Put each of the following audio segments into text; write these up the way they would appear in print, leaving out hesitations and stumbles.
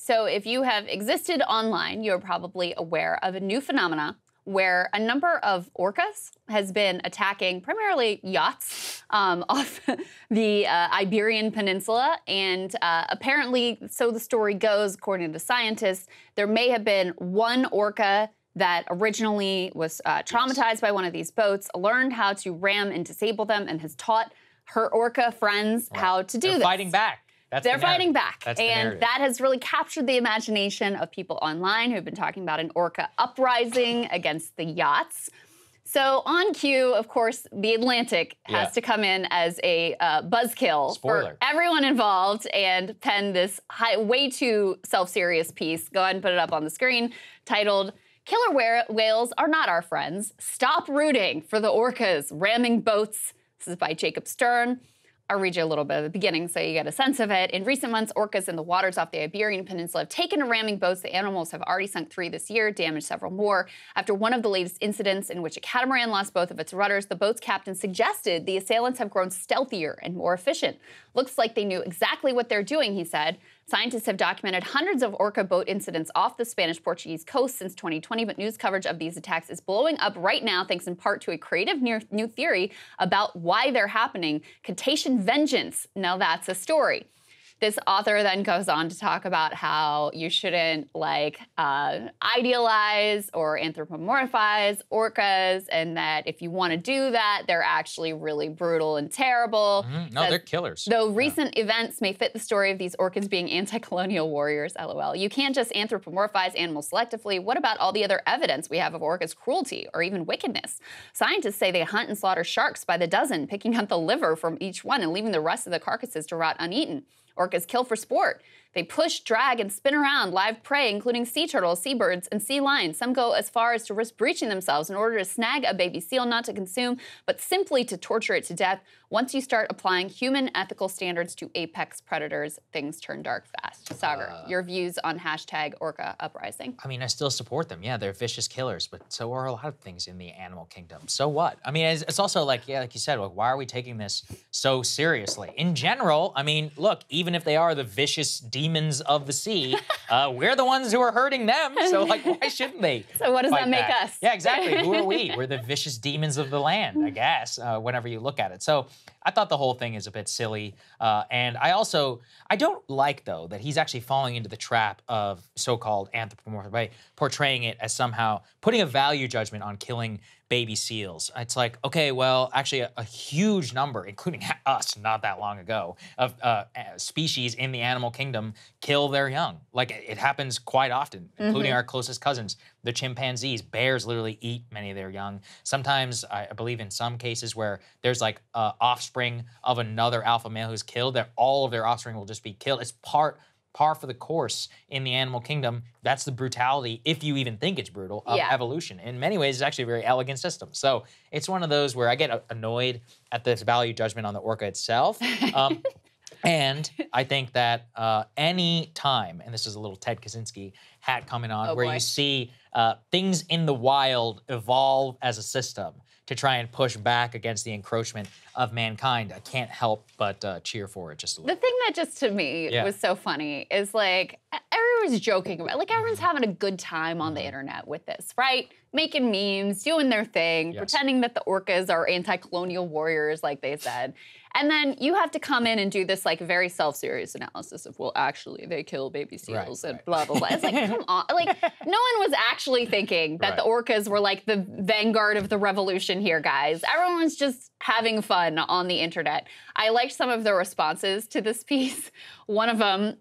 So if you have existed online, you're probably aware of a new phenomena where a number of orcas has been attacking primarily yachts off the Iberian Peninsula. And apparently, so the story goes, according to scientists, there may have been one orca that originally was traumatized by one of these boats, learned how to ram and disable them, and has taught her orca friends how to do this. Fighting back. They're fighting back. That's and that has really captured the imagination of people online who've been talking about an orca uprising against the yachts. So on cue, of course, The Atlantic has to come in as a buzzkill for everyone involved and pen this way too self-serious piece. Go ahead and put it up on the screen, titled, "Killer whales are not our friends. Stop rooting for the orcas ramming boats." This is by Jacob Stern. I'll read you a little bit of the beginning so you get a sense of it. In recent months, orcas in the waters off the Iberian Peninsula have taken to ramming boats. The animals have already sunk 3 this year, damaged several more. After one of the latest incidents in which a catamaran lost both of its rudders, the boat's captain suggested the assailants have grown stealthier and more efficient. "Looks like they knew exactly what they're doing," he said. Scientists have documented hundreds of orca boat incidents off the Spanish-Portuguese coast since 2020, but news coverage of these attacks is blowing up right now thanks in part to a creative new theory about why they're happening. Cetacean vengeance. Now that's a story. This author then goes on to talk about how you shouldn't idealize or anthropomorphize orcas, and that if you want to do that, they're actually really brutal and terrible. No, they're killers. Though recent events may fit the story of these orcas being anti-colonial warriors, LOL. You can't just anthropomorphize animals selectively. What about all the other evidence we have of orcas' cruelty or even wickedness? Scientists say they hunt and slaughter sharks by the dozen, picking out the liver from each one and leaving the rest of the carcasses to rot uneaten. Orcas kill for sport. They push, drag, and spin around live prey, including sea turtles, seabirds, and sea lions. Some go as far as to risk breaching themselves in order to snag a baby seal, not to consume, but simply to torture it to death. Once you start applying human ethical standards to apex predators, things turn dark fast. Saagar, your views on hashtag Orca Uprising? I mean, I still support them. Yeah, they're vicious killers, but so are a lot of things in the animal kingdom. So what? I mean, it's also like, like you said, why are we taking this so seriously? In general, I mean, look, even if they are the vicious demons of the sea, we're the ones who are hurting them. So, why shouldn't they? So what does that make us? Yeah, exactly. Who are we? We're the vicious demons of the land, I guess, whenever you look at it. So I thought the whole thing is a bit silly. And I don't like, though, that he's actually falling into the trap of so-called anthropomorphic, by portraying it as somehow putting a value judgment on killing baby seals. It's like, okay, well, actually a huge number, including us not that long ago, of species in the animal kingdom kill their young. Like, it happens quite often, including our closest cousins, the chimpanzees. Bears literally eat many of their young. Sometimes, I believe in some cases where there's like offspring of another alpha male who's killed, that all of their offspring will just be killed. It's par for the course in the animal kingdom. That's the brutality, if you even think it's brutal, of evolution. In many ways, it's actually a very elegant system. So it's one of those where I get annoyed at this value judgment on the orca itself. And I think that any time, and this is a little Ted Kaczynski hat coming on, where you see things in the wild evolve as a system to try and push back against the encroachment of mankind, I can't help but cheer for it just a little. The thing that just to me was so funny is like, everyone's joking about, like everyone's having a good time on the internet with this, right? Making memes, doing their thing, pretending that the orcas are anti-colonial warriors, like they said. And then you have to come in and do this like very self-serious analysis of, well, actually they kill baby seals and blah, blah, blah. It's like, come on. Like, no one was actually thinking that the orcas were like the vanguard of the revolution here, guys. Everyone was just having fun on the internet. I liked some of the responses to this piece. One of them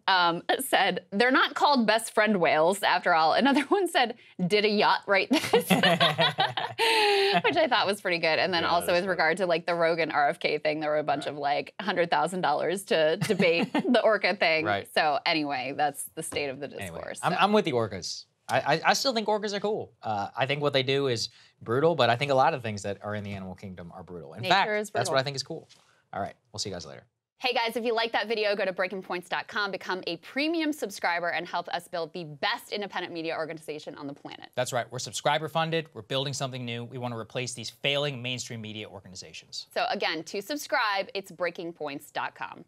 said, "They're not called best friend whales after all." Another one said, "Did a yacht write this?" Which I thought was pretty good. And then also with regard to like the Rogan RFK thing, there were a bunch of like $100,000 to debate the orca thing. So anyway, that's the state of the discourse. Anyway, I'm with the orcas. I still think orcas are cool. I think what they do is brutal, but I think a lot of things that are in the animal kingdom are brutal. In fact, that's what I think is cool. All right, we'll see you guys later. Hey guys, if you like that video, go to breakingpoints.com, become a premium subscriber, and help us build the best independent media organization on the planet. That's right. We're subscriber funded. We're building something new. We want to replace these failing mainstream media organizations. So again, to subscribe, it's breakingpoints.com.